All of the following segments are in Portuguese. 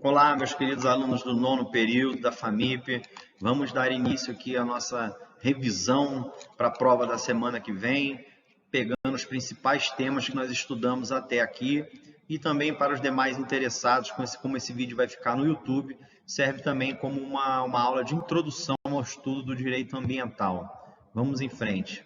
Olá, meus queridos alunos do 9º período da FAMIP. Vamos dar início aqui à nossa revisão para a prova da semana que vem, pegando os principais temas que nós estudamos até aqui e também para os demais interessados, como esse vídeo vai ficar no YouTube, serve também como uma aula de introdução ao estudo do direito ambiental. Vamos em frente.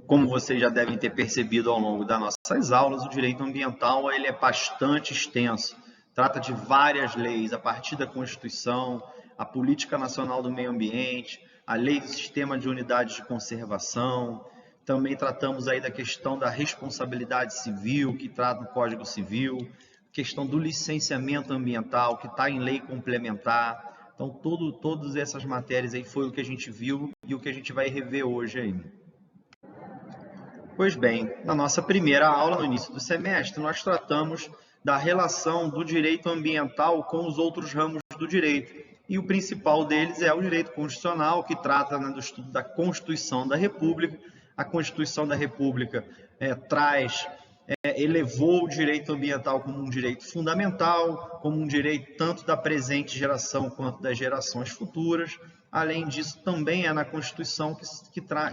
Como vocês já devem ter percebido ao longo das nossas aulas, o direito ambiental ele é bastante extenso. Trata de várias leis, a partir da Constituição, a Política Nacional do Meio Ambiente, a Lei do Sistema de Unidades de Conservação. Também tratamos aí da questão da responsabilidade civil, que trata no Código Civil, questão do licenciamento ambiental, que está em lei complementar. Então, todas essas matérias aí foi o que a gente viu e o que a gente vai rever hoje aí. Pois bem, na nossa primeira aula, no início do semestre, nós tratamos da relação do direito ambiental com os outros ramos do direito. E o principal deles é o direito constitucional, que trata do estudo da Constituição da República. A Constituição da República elevou o direito ambiental como um direito fundamental, como um direito tanto da presente geração quanto das gerações futuras. Além disso, também é na Constituição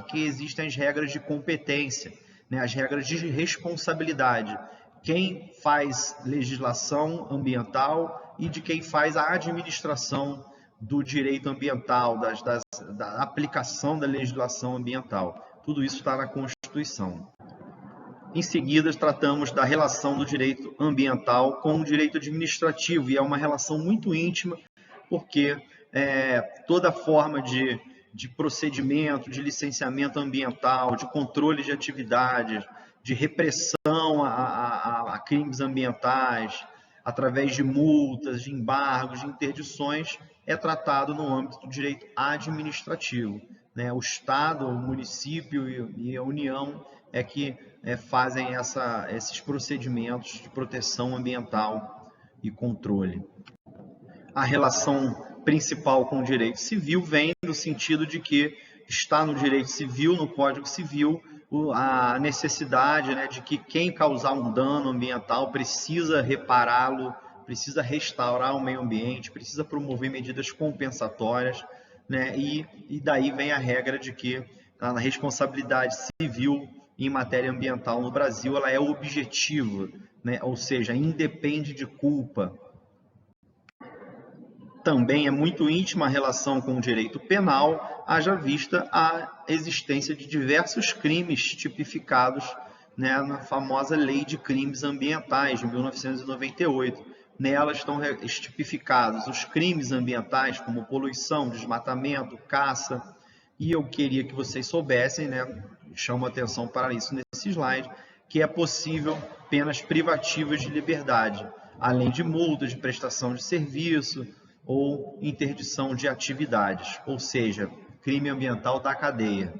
que existem as regras de competência, né, as regras de responsabilidade. Quem faz legislação ambiental e de quem faz a administração do direito ambiental, da aplicação da legislação ambiental. Tudo isso está na Constituição. Em seguida, tratamos da relação do direito ambiental com o direito administrativo, e é uma relação muito íntima, porque toda forma de procedimento, de licenciamento ambiental, de controle de atividades, de repressão a crimes ambientais, através de multas, de embargos, de interdições, é tratado no âmbito do direito administrativo. Né? O Estado, o município e a União é que fazem esses procedimentos de proteção ambiental e controle. A relação principal com o direito civil vem no sentido de que está no direito civil, no Código Civil, a necessidade, né, de que quem causar um dano ambiental precisa repará-lo, precisa restaurar o meio ambiente, precisa promover medidas compensatórias, né, e daí vem a regra de que a responsabilidade civil em matéria ambiental no Brasil ela é objetiva, né, ou seja, independe de culpa. Também é muito íntima a relação com o direito penal, haja vista a existência de diversos crimes tipificados, né, na famosa Lei de Crimes Ambientais, de 1998. Nela estão tipificados os crimes ambientais, como poluição, desmatamento, caça, e eu queria que vocês soubessem, né, chamo a atenção para isso nesse slide, que é possível penas privativas de liberdade, além de multas de prestação de serviço, ou interdição de atividades, ou seja, crime ambiental da cadeia.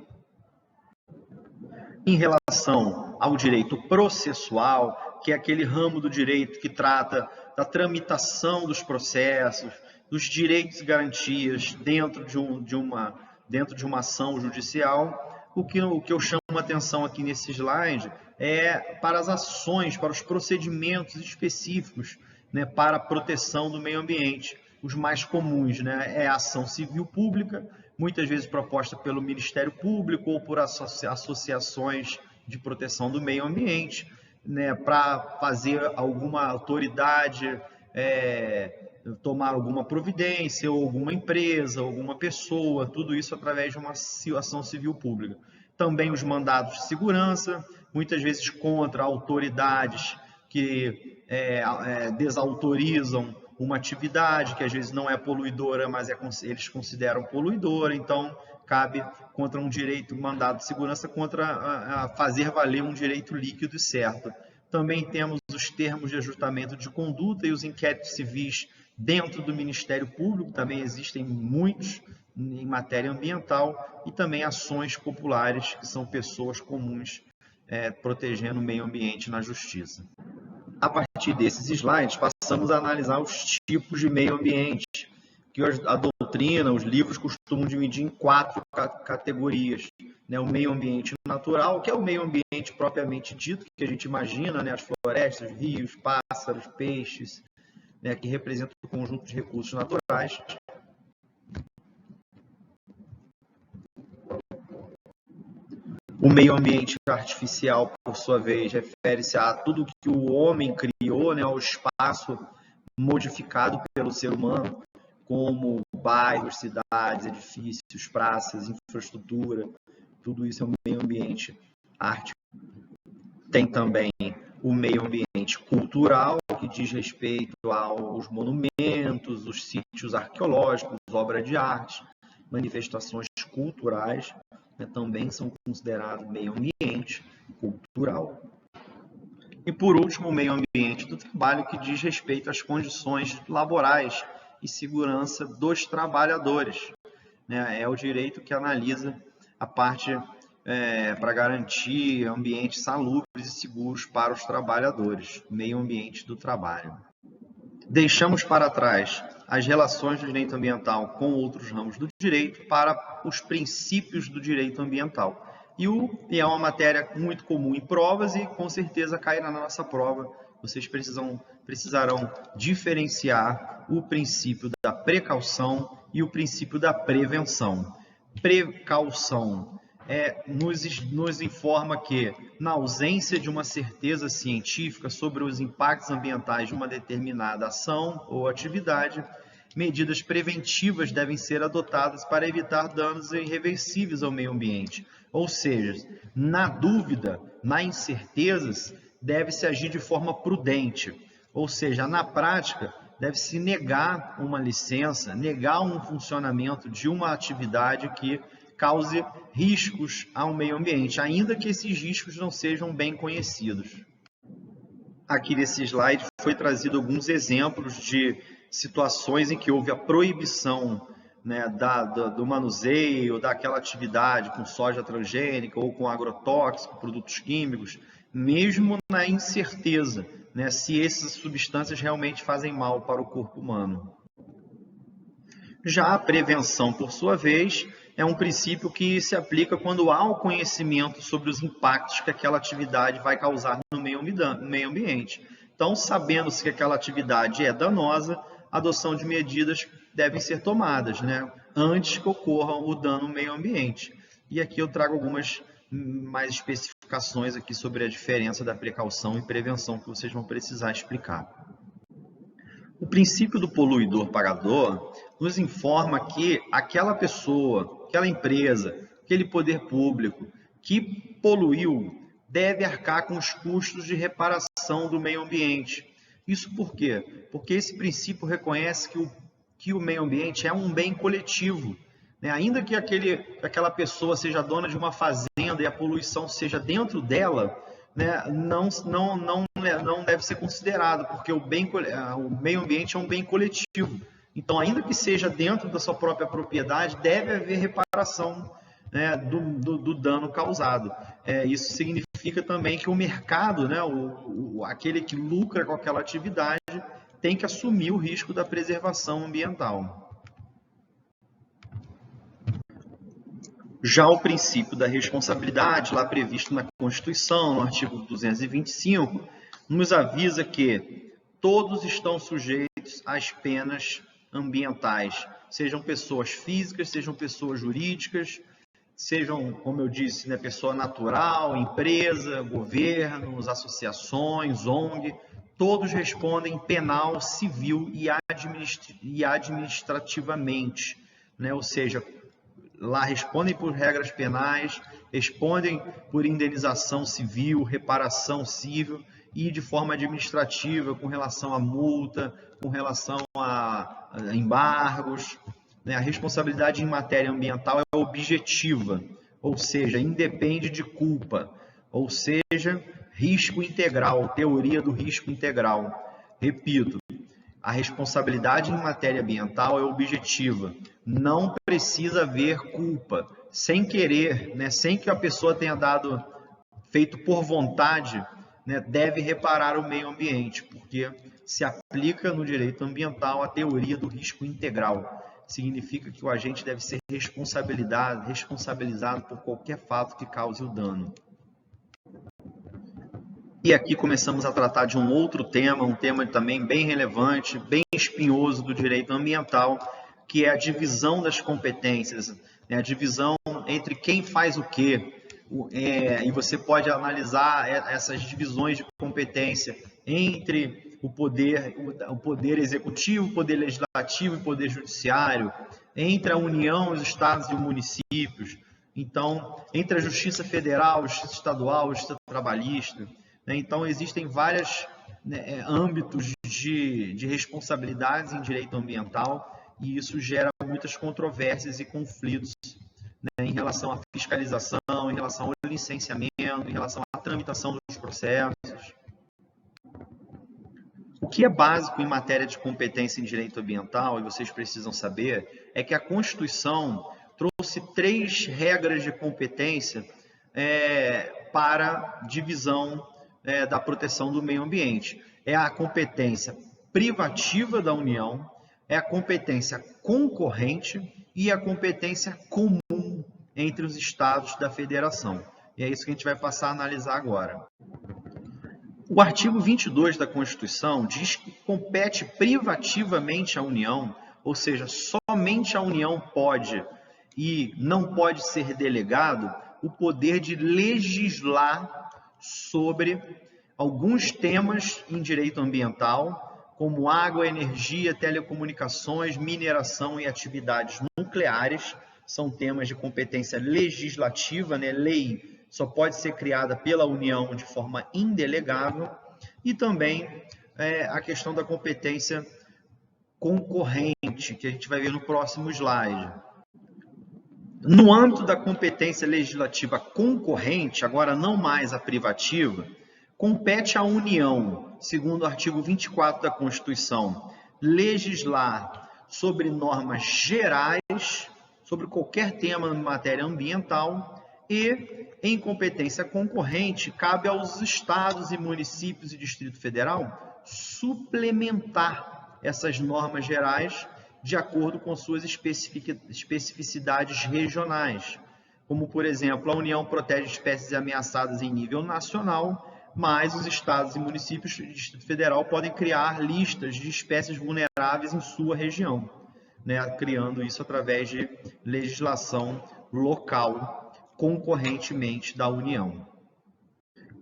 Em relação ao direito processual, que é aquele ramo do direito que trata da tramitação dos processos, dos direitos e garantias dentro de uma ação judicial, o que eu chamo a atenção aqui nesse slide é para as ações, para os procedimentos específicos, né, para a proteção do meio ambiente. Os mais comuns, né, é a ação civil pública, muitas vezes proposta pelo Ministério Público ou por associações de proteção do meio ambiente, né, para fazer alguma autoridade tomar alguma providência, ou alguma empresa, alguma pessoa, tudo isso através de uma ação civil pública. Também os mandados de segurança, muitas vezes contra autoridades que desautorizam uma atividade que às vezes não é poluidora, mas eles consideram poluidora, então cabe contra um direito, mandado de segurança, contra fazer valer um direito líquido e certo. Também temos os termos de ajustamento de conduta e os inquéritos civis dentro do Ministério Público, também existem muitos em matéria ambiental, e também ações populares, que são pessoas comuns protegendo o meio ambiente na justiça. A partir desses slides, passamos a analisar os tipos de meio ambiente, que a doutrina, os livros costumam dividir em 4 categorias. Né? O meio ambiente natural, que é o meio ambiente propriamente dito, que a gente imagina, né? As florestas, rios, pássaros, peixes, né, que representa o conjunto de recursos naturais. O meio ambiente artificial, por sua vez, refere-se a tudo que o homem criou, né, o espaço modificado pelo ser humano, como bairros, cidades, edifícios, praças, infraestrutura, tudo isso é um meio ambiente artificial. Tem também o meio ambiente cultural, que diz respeito aos monumentos, os sítios arqueológicos, obras de arte, manifestações culturais, né, também são considerados meio ambiente cultural. E, por último, o meio ambiente do trabalho, que diz respeito às condições laborais e segurança dos trabalhadores, né? É o direito que analisa a parte para garantir ambientes salubres e seguros para os trabalhadores, meio ambiente do trabalho. Deixamos para trás as relações do direito ambiental com outros ramos do direito para os princípios do direito ambiental. E é uma matéria muito comum em provas e com certeza cairá na nossa prova. Vocês precisarão diferenciar o princípio da precaução e o princípio da prevenção. Precaução nos informa que, na ausência de uma certeza científica sobre os impactos ambientais de uma determinada ação ou atividade, medidas preventivas devem ser adotadas para evitar danos irreversíveis ao meio ambiente. Ou seja, na dúvida, na incertezas, deve-se agir de forma prudente. Ou seja, na prática, deve-se negar uma licença, negar um funcionamento de uma atividade que cause riscos ao meio ambiente, ainda que esses riscos não sejam bem conhecidos. Aqui nesse slide foi trazido alguns exemplos de situações em que houve a proibição, né, do manuseio daquela atividade com soja transgênica ou com agrotóxico, produtos químicos, mesmo na incerteza, né, se essas substâncias realmente fazem mal para o corpo humano. Já a prevenção, por sua vez, é um princípio que se aplica quando há o conhecimento sobre os impactos que aquela atividade vai causar no meio ambiente. Então, sabendo-se que aquela atividade é danosa, a adoção de medidas devem ser tomadas, né, antes que ocorra o dano no meio ambiente. E aqui eu trago algumas mais especificações aqui sobre a diferença da precaução e prevenção que vocês vão precisar explicar. O princípio do poluidor-pagador nos informa que aquela pessoa, aquela empresa, aquele poder público que poluiu deve arcar com os custos de reparação do meio ambiente. Isso por quê? Porque esse princípio reconhece que o meio ambiente é um bem coletivo, né? Ainda que aquela pessoa seja dona de uma fazenda e a poluição seja dentro dela, né, não deve ser considerado, porque o meio ambiente é um bem coletivo. Então, ainda que seja dentro da sua própria propriedade, deve haver reparação, né, do dano causado. Isso significa também que o mercado, né, aquele que lucra com aquela atividade, tem que assumir o risco da preservação ambiental. Já o princípio da responsabilidade, lá previsto na Constituição, no artigo 225, nos avisa que todos estão sujeitos às penas ambientais, sejam pessoas físicas, sejam pessoas jurídicas, sejam, como eu disse, né, pessoa natural, empresa, governos, associações, ONG, todos respondem penal, civil e administrativamente, né? Ou seja, lá respondem por regras penais, respondem por indenização civil, reparação civil e de forma administrativa com relação à multa, com relação a embargos, né? A responsabilidade em matéria ambiental é objetiva, ou seja, independe de culpa, ou seja, risco integral, teoria do risco integral. Repito, a responsabilidade em matéria ambiental é objetiva, não precisa haver culpa, sem querer, né, sem que a pessoa tenha feito por vontade, né, deve reparar o meio ambiente, porque se aplica no direito ambiental a teoria do risco integral. Significa que o agente deve ser responsabilizado por qualquer fato que cause o dano. E aqui começamos a tratar de um outro tema, um tema também bem relevante, bem espinhoso do direito ambiental, que é a divisão das competências, né? A divisão entre quem faz o quê. E você pode analisar essas divisões de competência entre o poder executivo, o poder legislativo e o poder judiciário, entre a União, os estados e os municípios, então, entre a Justiça Federal, a Justiça Estadual, a Justiça Trabalhista. Então, existem vários âmbitos de responsabilidades em direito ambiental e isso gera muitas controvérsias e conflitos em relação à fiscalização, em relação ao licenciamento, em relação à tramitação dos processos. O que é básico em matéria de competência em direito ambiental, e vocês precisam saber, é que a Constituição trouxe 3 regras de competência para divisão da proteção do meio ambiente. É a competência privativa da União, é a competência concorrente e a competência comum entre os estados da federação. E é isso que a gente vai passar a analisar agora. O artigo 22 da Constituição diz que compete privativamente à União, ou seja, somente a União pode e não pode ser delegado o poder de legislar sobre alguns temas em direito ambiental, como água, energia, telecomunicações, mineração e atividades nucleares. São temas de competência legislativa, né? Lei só pode ser criada pela União de forma indelegável. E também a questão da competência concorrente, que a gente vai ver no próximo slide. No âmbito da competência legislativa concorrente, agora não mais a privativa, compete à União, segundo o artigo 24 da Constituição, legislar sobre normas gerais, sobre qualquer tema em matéria ambiental e, em competência concorrente, cabe aos estados e municípios e Distrito Federal suplementar essas normas gerais de acordo com suas especificidades regionais. Como, por exemplo, a União protege espécies ameaçadas em nível nacional, mas os estados e municípios do Distrito Federal podem criar listas de espécies vulneráveis em sua região, né? Criando isso através de legislação local, concorrentemente da União.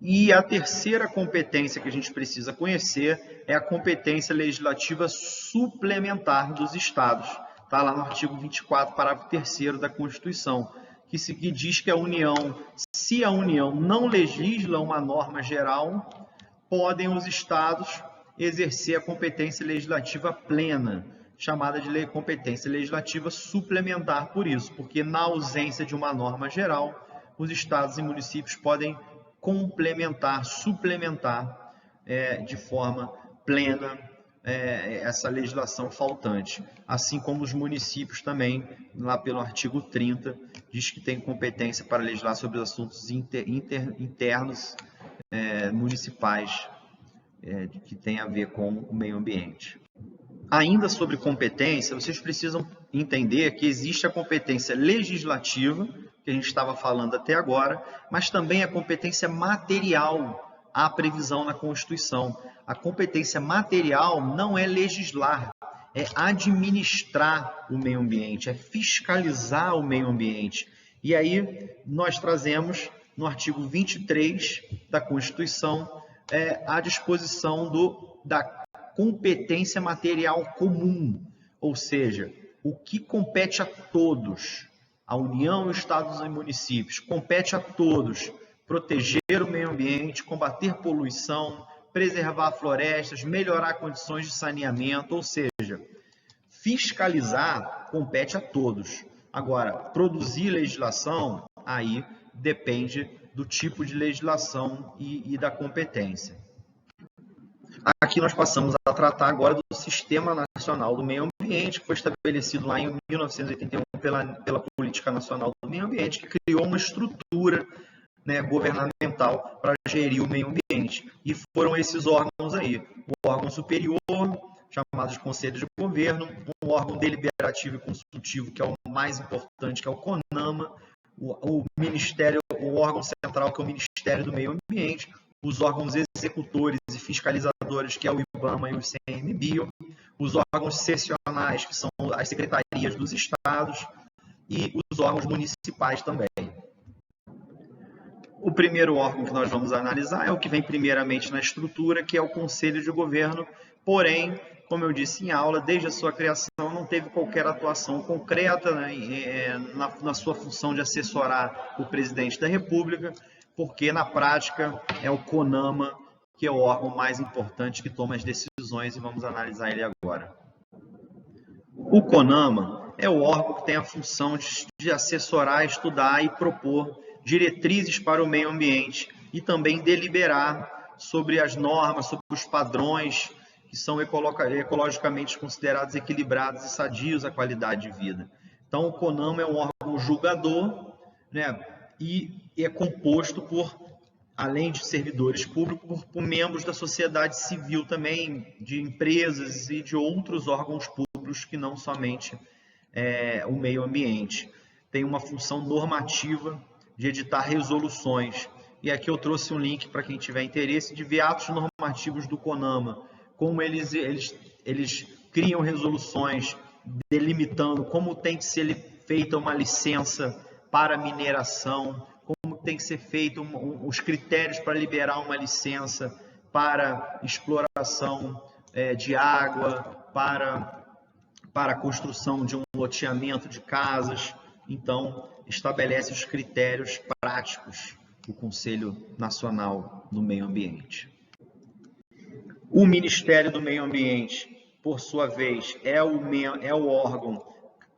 E a terceira competência que a gente precisa conhecer é a competência legislativa suplementar dos estados. Está lá no artigo 24, parágrafo 3º da Constituição, que diz que a União, se a União não legisla uma norma geral, podem os estados exercer a competência legislativa plena, chamada de competência legislativa suplementar por isso, porque na ausência de uma norma geral, os estados e municípios podem complementar, suplementar de forma plena essa legislação faltante. Assim como os municípios também, lá pelo artigo 30, diz que tem competência para legislar sobre os assuntos internos municipais que tem a ver com o meio ambiente. Ainda sobre competência, vocês precisam entender que existe a competência legislativa, que a gente estava falando até agora, mas também a competência material, há previsão na Constituição. A competência material não é legislar, é administrar o meio ambiente, é fiscalizar o meio ambiente. E aí nós trazemos no artigo 23 da Constituição a disposição da competência material comum, ou seja, o que compete a todos, a União, estados e municípios, compete a todos proteger o meio ambiente, combater poluição, preservar florestas, melhorar condições de saneamento, ou seja, fiscalizar compete a todos. Agora, produzir legislação, aí depende do tipo de legislação e da competência. Aqui nós passamos a tratar agora do Sistema Nacional do Meio Ambiente, que foi estabelecido lá em 1981 pela Política Nacional do Meio Ambiente, que criou uma estrutura governamental para gerir o meio ambiente. E foram esses órgãos aí, o órgão superior, chamado de Conselho de Governo, um órgão deliberativo e consultivo, que é o mais importante, que é o CONAMA, o Ministério, o órgão central, que é o Ministério do Meio Ambiente, os órgãos executores e fiscalizadores, que é o IBAMA e o ICMBio, os órgãos seccionais, que são as secretarias dos estados, e os órgãos municipais também. O primeiro órgão que nós vamos analisar é o que vem primeiramente na estrutura, que é o Conselho de Governo, porém, como eu disse em aula, desde a sua criação não teve qualquer atuação concreta, né, na sua função de assessorar o presidente da República, porque na prática é o CONAMA que é o órgão mais importante que toma as decisões, e vamos analisar ele agora. O CONAMA é o órgão que tem a função de assessorar, estudar e propor diretrizes para o meio ambiente e também deliberar sobre as normas, sobre os padrões que são ecologicamente considerados equilibrados e sadios à qualidade de vida. Então, o CONAMA é um órgão julgador, né, e é composto por, além de servidores públicos, por membros da sociedade civil também, de empresas e de outros órgãos públicos que não somente o meio ambiente. Tem uma função normativa de editar resoluções. E aqui eu trouxe um link para quem tiver interesse de ver atos normativos do CONAMA, como eles criam resoluções delimitando como tem que ser feita uma licença para mineração, como tem que ser feito os critérios para liberar uma licença para exploração de água, para a construção de um loteamento de casas. Então, estabelece os critérios práticos do Conselho Nacional do Meio Ambiente. O Ministério do Meio Ambiente, por sua vez, é o órgão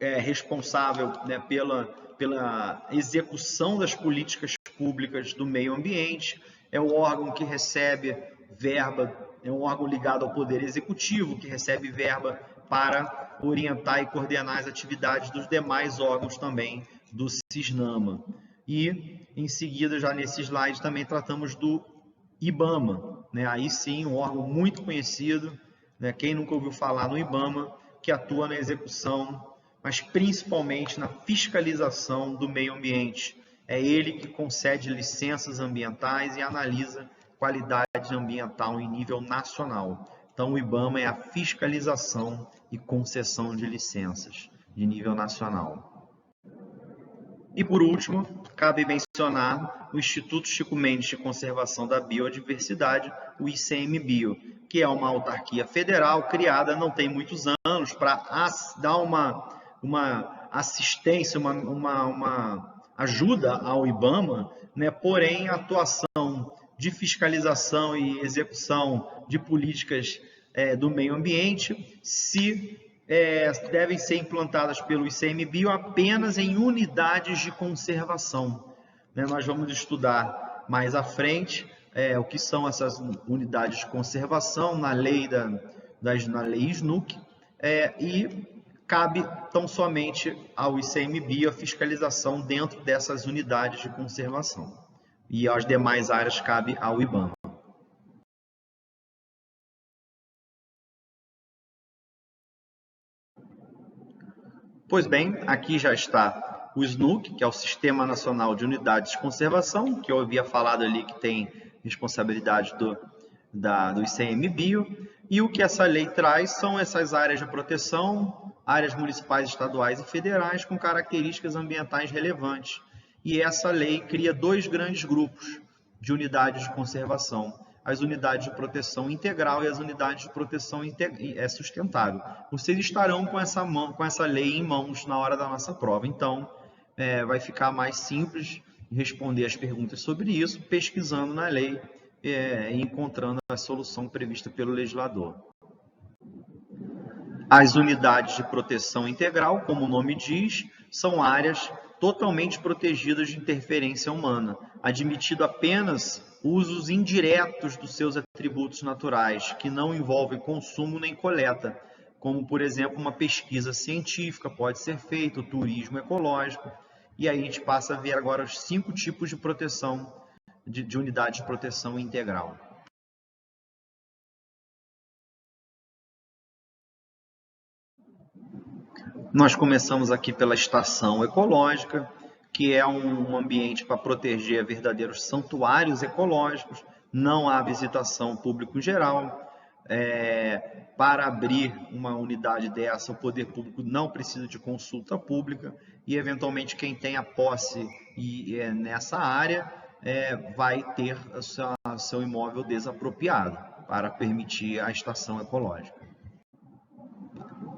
responsável, né, pela execução das políticas públicas do meio ambiente, é o órgão que recebe verba, é um órgão ligado ao Poder Executivo, que recebe verba para orientar e coordenar as atividades dos demais órgãos também do CISNAMA. E, em seguida, já nesse slide, também tratamos do IBAMA, né? Aí sim, um órgão muito conhecido, né? Quem nunca ouviu falar no IBAMA, que atua na execução, mas principalmente na fiscalização do meio ambiente. É ele que concede licenças ambientais e analisa qualidade ambiental em nível nacional. Então, o IBAMA é a fiscalização e concessão de licenças de nível nacional. E, por último, cabe mencionar o Instituto Chico Mendes de Conservação da Biodiversidade, o ICMBio, que é uma autarquia federal criada não tem muitos anos para dar uma assistência, uma ajuda ao IBAMA, né? Porém, a atuação de fiscalização e execução de políticas do meio ambiente devem ser implantadas pelo ICMBio apenas em unidades de conservação. Né? Nós vamos estudar mais à frente o que são essas unidades de conservação na lei SNUC, e cabe tão somente ao ICMBio a fiscalização dentro dessas unidades de conservação. E as demais áreas cabe ao IBAMA. Pois bem, aqui já está o SNUC, que é o Sistema Nacional de Unidades de Conservação, que eu havia falado ali que tem responsabilidade do ICMBio, e o que essa lei traz são essas áreas de proteção, áreas municipais, estaduais e federais com características ambientais relevantes. E essa lei cria dois grandes grupos de unidades de conservação: as unidades de proteção integral e as unidades de proteção sustentável. Vocês estarão com essa lei em mãos na hora da nossa prova, então vai ficar mais simples responder as perguntas sobre isso, pesquisando na lei e encontrando a solução prevista pelo legislador. As unidades de proteção integral, como o nome diz, são áreas totalmente protegidas de interferência humana, admitido apenas usos indiretos dos seus atributos naturais, que não envolvem consumo nem coleta, como, por exemplo, uma pesquisa científica pode ser feita, o turismo ecológico. E aí a gente passa a ver agora os 5 tipos de proteção, de unidade de proteção integral. Nós começamos aqui pela estação ecológica, que é um ambiente para proteger verdadeiros santuários ecológicos. não há visitação pública em geral. Para abrir uma unidade dessa, o poder público não precisa de consulta pública e, eventualmente, quem tem a posse nessa área vai ter seu imóvel desapropriado para permitir a extração ecológica.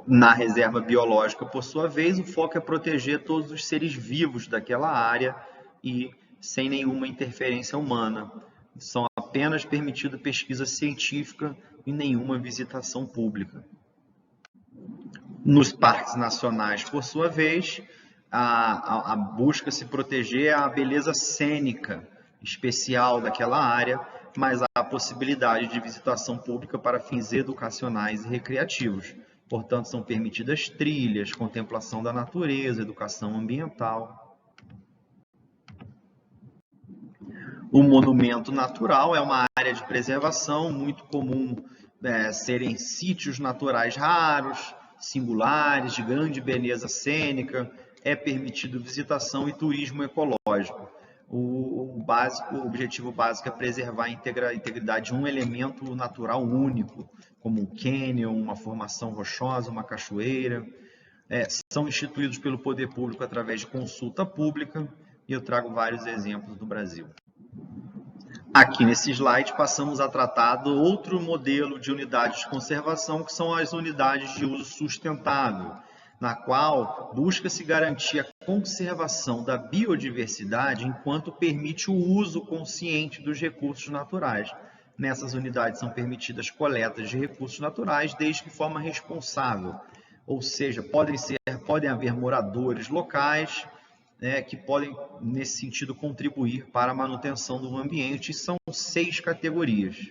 Na reserva biológica, por sua vez, o foco é proteger todos os seres vivos daquela área e sem nenhuma interferência humana. São apenas permitidas pesquisa científica e nenhuma visitação pública. Nos parques nacionais, por sua vez, a busca se proteger a beleza cênica especial daquela área, mas há a possibilidade de visitação pública para fins educacionais e recreativos. Portanto, são permitidas trilhas, contemplação da natureza, educação ambiental. O monumento natural é uma área de preservação muito comum serem sítios naturais raros, singulares, de grande beleza cênica. É permitido visitação e turismo ecológico. O objetivo básico é preservar a integridade de um elemento natural único, como um cânion, uma formação rochosa, uma cachoeira. São instituídos pelo poder público através de consulta pública, e eu trago vários exemplos do Brasil. Aqui nesse slide passamos a tratar do outro modelo de unidades de conservação, que são as unidades de uso sustentável, na qual busca-se garantir a conservação da biodiversidade enquanto permite o uso consciente dos recursos naturais. Nessas unidades são permitidas coletas de recursos naturais, desde que de forma responsável, ou seja, podem haver moradores locais que podem, nesse sentido, contribuir para a manutenção do ambiente. São 6 categorias.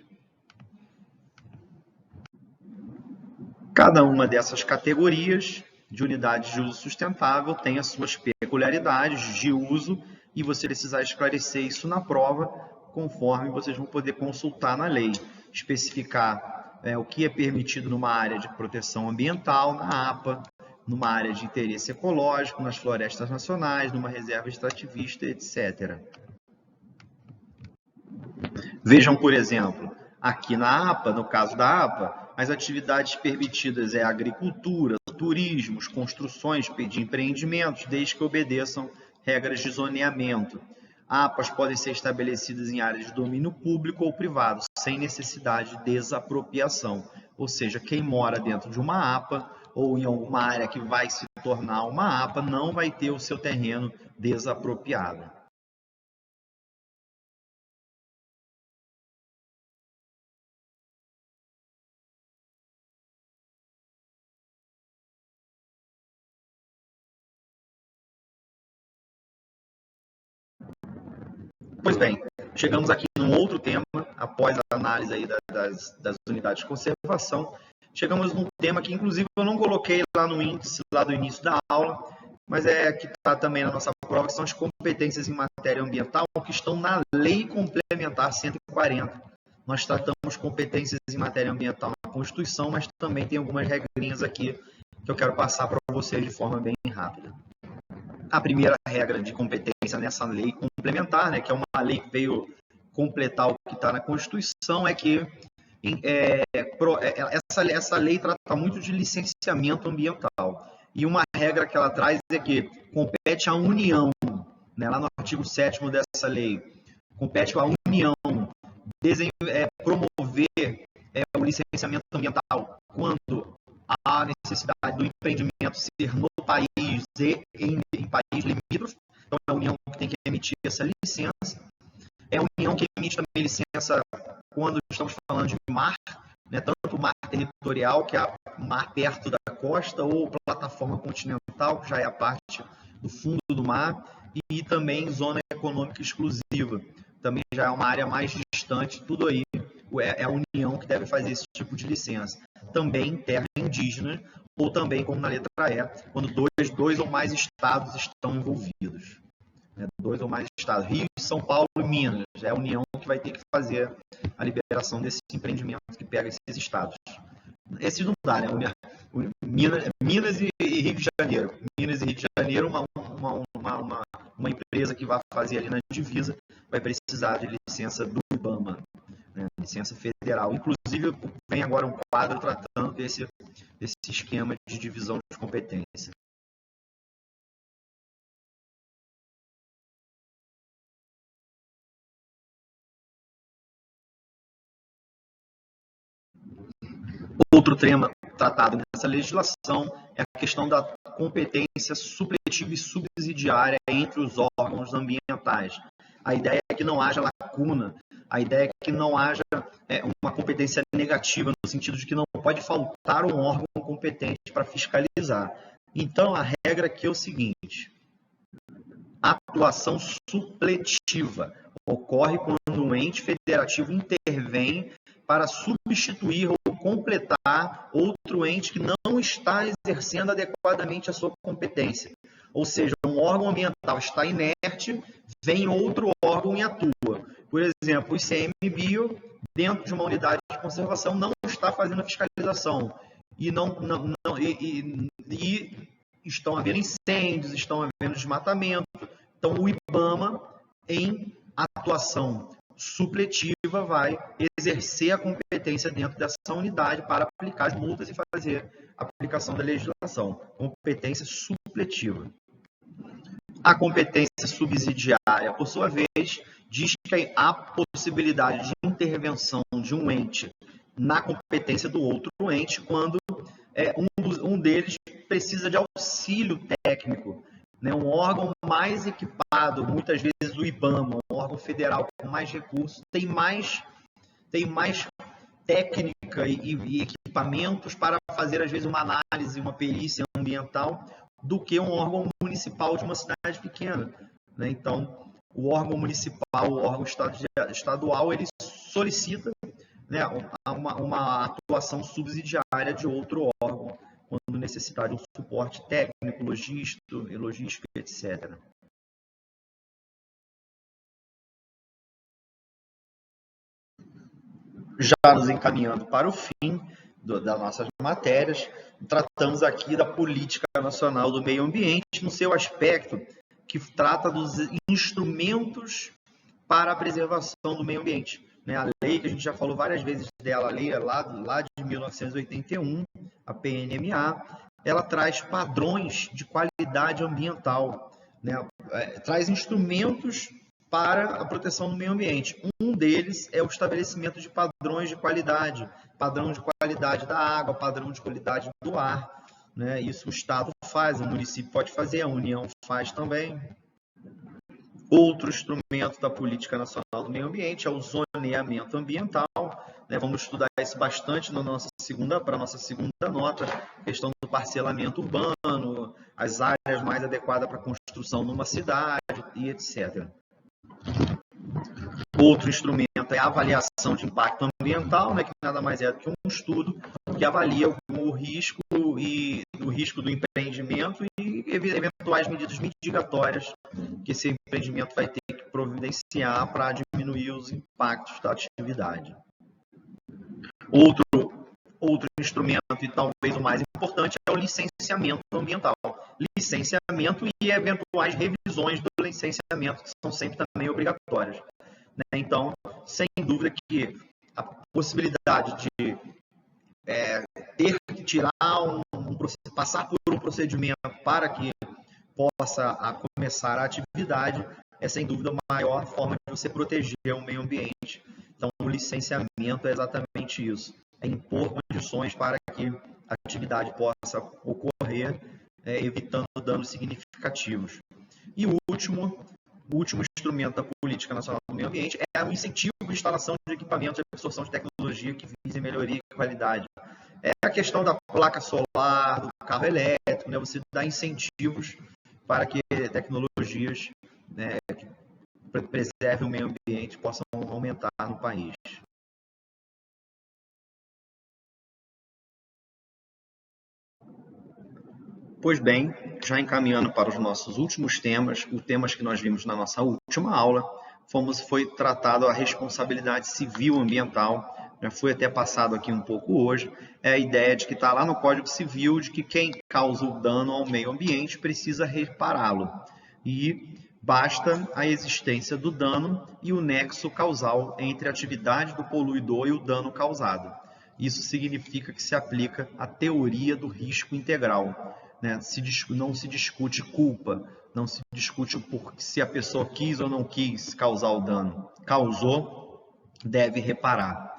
Cada uma dessas categorias de unidades de uso sustentável tem as suas peculiaridades de uso e você precisar esclarecer isso na prova, conforme vocês vão poder consultar na lei, especificar o que é permitido numa área de proteção ambiental, na APA, numa área de interesse ecológico, nas florestas nacionais, numa reserva extrativista, etc. Vejam, por exemplo, aqui na APA, no caso da APA, as atividades permitidas a agricultura, turismos, construções de empreendimentos, desde que obedeçam regras de zoneamento. APAs podem ser estabelecidas em áreas de domínio público ou privado, sem necessidade de desapropriação. Ou seja, quem mora dentro de uma APA ou em alguma área que vai se tornar uma APA não vai ter o seu terreno desapropriado. Pois bem, chegamos aqui num outro tema, após a análise aí das unidades de conservação, chegamos num tema que, inclusive, eu não coloquei lá no índice, lá do início da aula, mas que está também na nossa prova, que são as competências em matéria ambiental, que estão na Lei Complementar 140. Nós tratamos competências em matéria ambiental na Constituição, mas também tem algumas regrinhas aqui que eu quero passar para vocês de forma bem rápida. A primeira regra de competência nessa lei complementar, que é uma lei que veio completar o que está na Constituição, é que essa lei trata muito de licenciamento ambiental. E uma regra que ela traz é que compete à União, lá no artigo 7º dessa lei, compete à União promover o licenciamento ambiental quando há necessidade do empreendimento ser no país e em país limítrofe. Então, é a União que tem que emitir essa licença. É a União que emite também licença quando estamos falando de mar, tanto o mar territorial, que é o mar perto da costa, ou plataforma continental, que já é a parte do fundo do mar, e também zona econômica exclusiva. Também já é uma área mais distante, tudo aí é a União que deve fazer esse tipo de licença. Também terra indígena, ou também, como na letra E, quando dois ou mais estados estão envolvidos. 2 ou mais estados, Rio, São Paulo e Minas. É a União que vai ter que fazer a liberação desse empreendimento que pega esses estados. Esses não dá, Minas e Rio de Janeiro. Minas e Rio de Janeiro, uma empresa que vai fazer ali na divisa vai precisar de licença do IBAMA. né? Licença federal. Inclusive, vem agora um quadro tratando desse esquema de divisão de competência. Outro tema tratado nessa legislação é a questão da competência supletiva e subsidiária entre os órgãos ambientais. A ideia é que não haja lacuna, a ideia é que não haja uma competência negativa, no sentido de que não pode faltar um órgão competente para fiscalizar. Então, a regra aqui é o seguinte: a atuação supletiva ocorre quando um ente federativo intervém para substituir ou completar outro ente que não está exercendo adequadamente a sua competência. Ou seja, um órgão ambiental está inerte, vem outro órgão e atua. Por exemplo, o ICMBio, dentro de uma unidade de conservação, não está fazendo a fiscalização. E estão havendo incêndios, estão havendo desmatamento. Então, o IBAMA, em atuação supletiva, vai exercer a competência dentro dessa unidade para aplicar as multas e fazer a aplicação da legislação. Competência supletiva. A competência subsidiária, por sua vez, diz que há possibilidade de intervenção de um ente na competência do outro ente quando um deles precisa de auxílio técnico. Um órgão mais equipado, muitas vezes o IBAMA, um órgão federal com mais recursos, tem mais técnica e equipamentos para fazer, às vezes, uma análise, uma perícia ambiental, do que um órgão municipal de uma cidade pequena. Então, o órgão municipal, o órgão estadual, ele solicita uma atuação subsidiária de outro órgão, quando necessitar de um suporte técnico, logístico, etc. Já nos encaminhando para o fim das nossas matérias, tratamos aqui da Política Nacional do Meio Ambiente, no seu aspecto que trata dos instrumentos para a preservação do meio ambiente. A lei, que a gente já falou várias vezes dela, a lei é lá de 1981, a PNMA, ela traz padrões de qualidade ambiental, traz instrumentos para a proteção do meio ambiente. Um deles é o estabelecimento de padrões de qualidade, padrão de qualidade da água, padrão de qualidade do ar. Isso o Estado faz, o município pode fazer, a União faz também. Outro instrumento da Política Nacional do Meio Ambiente é o zoneamento ambiental. Vamos estudar isso bastante para a nossa segunda nota, questão do parcelamento urbano, as áreas mais adequadas para a construção numa cidade e etc. Outro instrumento é a avaliação de impacto ambiental, que nada mais é do que um estudo que avalia o risco do empreendimento e eventuais medidas mitigatórias que esse empreendimento vai ter que providenciar para diminuir os impactos da atividade. Outro instrumento, e talvez o mais importante, é o licenciamento ambiental. Licenciamento e eventuais revisões do licenciamento, que são sempre também obrigatórias. Então, sem dúvida que a possibilidade de ter que tirar passar por um procedimento para que possa começar a atividade é, sem dúvida, a maior forma de você proteger o meio ambiente. Então, o licenciamento é exatamente isso. É impor condições para que a atividade possa ocorrer, evitando danos significativos. E o último instrumento da Política Nacional do Meio Ambiente é o incentivo de instalação de equipamentos de absorção de tecnologia que visem melhoria e qualidade. É a questão da placa solar, do carro elétrico, você dá incentivos para que tecnologias que preservem o meio ambiente possam aumentar no país. Pois bem, já encaminhando para os nossos últimos temas, os temas que nós vimos na nossa última aula, foi tratado a responsabilidade civil ambiental, já foi até passado aqui um pouco hoje, é a ideia de que está lá no Código Civil de que quem causa o dano ao meio ambiente precisa repará-lo. E basta a existência do dano e o nexo causal entre a atividade do poluidor e o dano causado. Isso significa que se aplica a teoria do risco integral, né? Não se discute culpa, não se discute se a pessoa quis ou não quis causar o dano. Causou, deve reparar.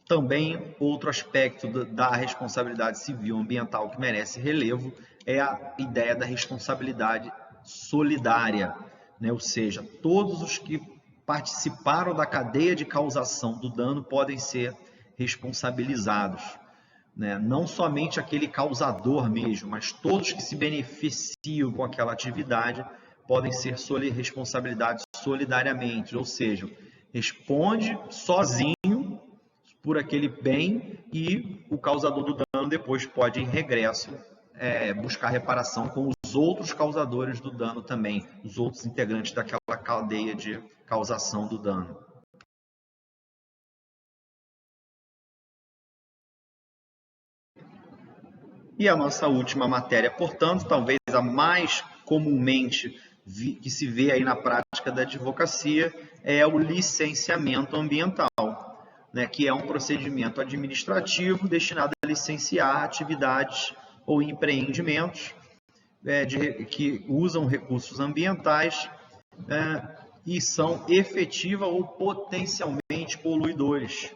Também, outro aspecto da responsabilidade civil ambiental que merece relevo é a ideia da responsabilidade solidária, né? Ou seja, todos os que participaram da cadeia de causação do dano podem ser responsabilizados, né? Não somente aquele causador mesmo, mas todos que se beneficiam com aquela atividade podem ser responsabilizados solidariamente, ou seja, responde sozinho por aquele bem e o causador do dano depois pode, em regresso, buscar reparação com os outros causadores do dano também, os outros integrantes daquela cadeia de causação do dano. E a nossa última matéria, portanto, talvez a mais comumente que se vê aí na prática da advocacia, é o licenciamento ambiental, né, que é um procedimento administrativo destinado a licenciar atividades ou empreendimentos que usam recursos ambientais e são efetiva ou potencialmente poluidores.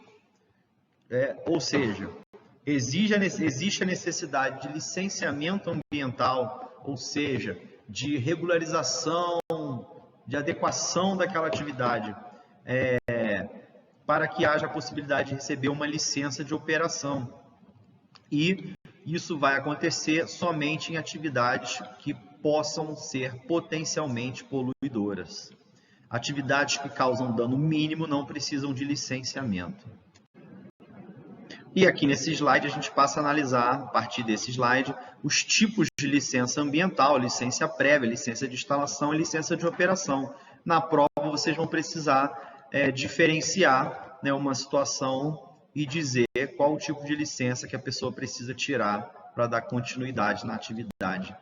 Ou seja, existe a necessidade de licenciamento ambiental, ou seja, de regularização, de adequação daquela atividade, para que haja a possibilidade de receber uma licença de operação. E isso vai acontecer somente em atividades que possam ser potencialmente poluidoras. Atividades que causam dano mínimo não precisam de licenciamento. E aqui nesse slide a gente passa a analisar, a partir desse slide, os tipos de licença ambiental, licença prévia, licença de instalação e licença de operação. Na prova vocês vão precisar diferenciar, né, uma situação e dizer qual o tipo de licença que a pessoa precisa tirar para dar continuidade na atividade,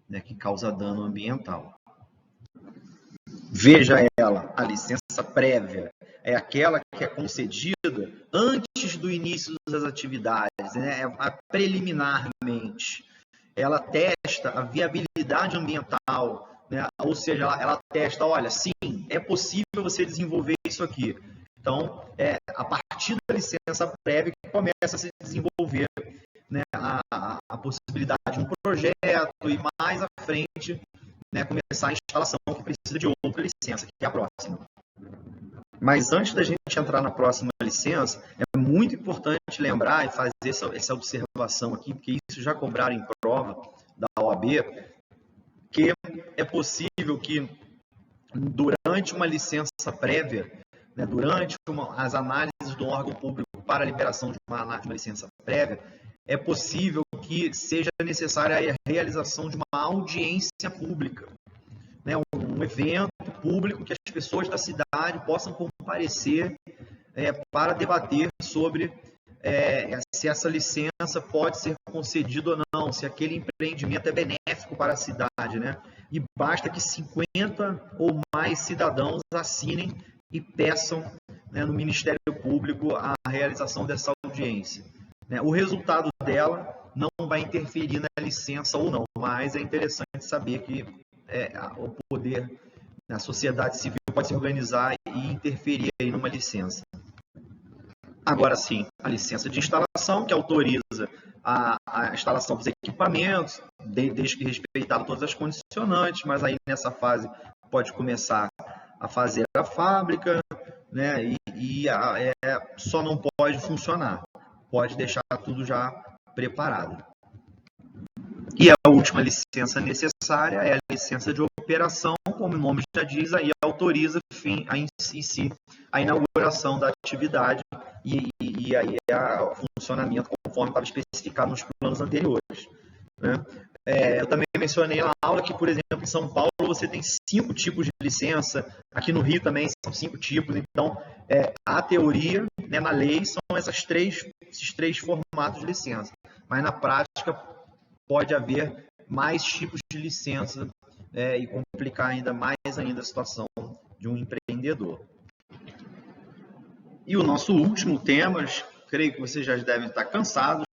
né, que causa dano ambiental. Veja ela, a licença prévia é aquela que é concedida antes do início das atividades, né, preliminarmente. Ela testa a viabilidade ambiental, né, ou seja, ela testa, olha, sim, é possível você desenvolver isso aqui. Então, a partir da licença prévia que começa a se desenvolver, né, a possibilidade de um projeto e mais à frente, né, começar a instalação que precisa de outra licença, que é a próxima. Mas antes da gente entrar na próxima licença, é muito importante lembrar e fazer essa observação aqui, porque isso já cobraram em prova da OAB, que é possível que durante uma licença prévia, né, durante as análises do órgão público para a liberação de uma licença prévia, é possível que seja necessária a realização de uma audiência pública, né, um evento público que as pessoas da cidade possam comparecer para debater sobre se essa licença pode ser concedida ou não, se aquele empreendimento é benéfico para a cidade, né? E basta que 50 ou mais cidadãos assinem e peçam, né, no Ministério Público a realização dessa audiência. O resultado dela não vai interferir na licença ou não, mas é interessante saber que o poder, a sociedade civil pode se organizar e interferir aí numa licença. Agora sim, a licença de instalação, que autoriza a instalação dos equipamentos, desde que respeitado todas as condicionantes, mas aí nessa fase pode começar a fazer a fábrica, né, só não pode funcionar, pode deixar tudo já preparado. E a última licença necessária é a licença de operação, como o nome já diz, aí autoriza a inauguração da atividade e aí o funcionamento conforme estava especificado nos planos anteriores, né? Eu também mencionei na aula que, por exemplo, em São Paulo você tem 5 tipos de licença, aqui no Rio também são 5 tipos, então a teoria, né, na lei são esses três formatos de licença, mas na prática pode haver mais tipos de licença e complicar ainda mais a situação de um empreendedor. E o nosso último tema, creio que vocês já devem estar cansados,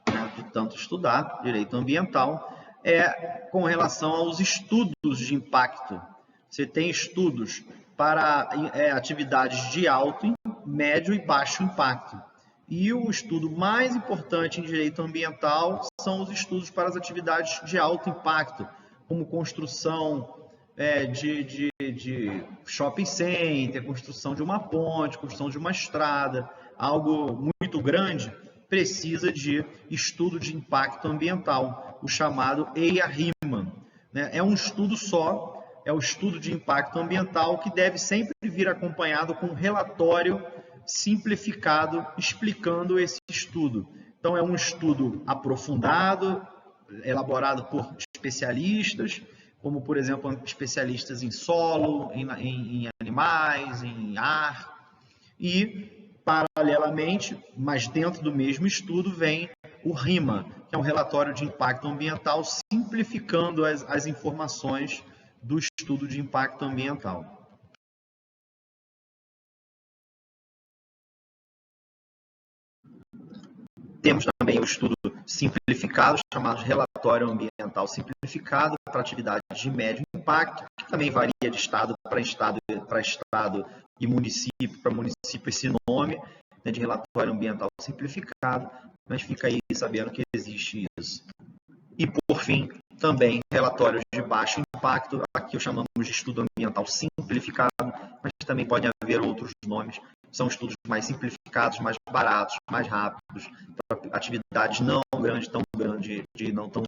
né, de tanto estudar direito ambiental, é com relação aos estudos de impacto. Você tem estudos para atividades de alto, médio e baixo impacto. E o estudo mais importante em direito ambiental são os estudos para as atividades de alto impacto, como construção de shopping center, construção de uma ponte, construção de uma estrada, algo muito grande, precisa de estudo de impacto ambiental, o chamado EIA-RIMA. É um estudo só, é o estudo de impacto ambiental que deve sempre vir acompanhado com um relatório simplificado explicando esse estudo. Então, é um estudo aprofundado, elaborado por especialistas, como, por exemplo, especialistas em solo, em animais, em ar. E, paralelamente, mas dentro do mesmo estudo, vem o RIMA, que é um relatório de impacto ambiental simplificando as informações do estudo de impacto ambiental. Temos também o estudo simplificado, chamado de relatório ambiental simplificado para atividades de médio impacto, que também varia de estado para estado e município para município esse nome, né, de relatório ambiental simplificado, mas fica aí sabendo que existe isso. E, por fim, também relatórios de baixo impacto, aqui chamamos de estudo ambiental simplificado, mas também podem haver outros nomes. São estudos mais simplificados, mais baratos, mais rápidos, para atividades não tão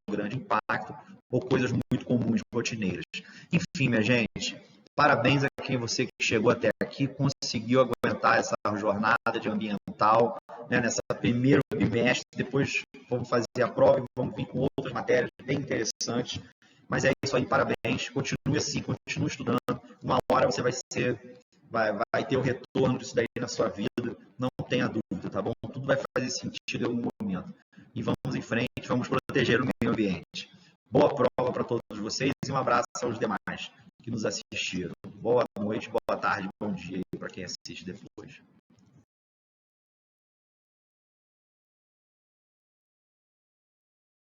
grande impacto, ou coisas muito comuns, rotineiras. Enfim, minha gente, parabéns a quem você que chegou até aqui, conseguiu aguentar essa jornada de ambiental, né, nessa primeiro bimestre. Depois vamos fazer a prova e vamos vir com outras matérias bem interessantes. Mas é isso aí, parabéns. Continue assim, continue estudando. Uma hora você vai ter o retorno disso daí na sua vida. Não tenha dúvida, tá bom? Tudo vai fazer sentido em algum momento. E vamos em frente, vamos proteger o meio ambiente. Boa prova para todos vocês e um abraço aos demais que nos assistiram. Boa noite, boa tarde, bom dia para quem assiste depois.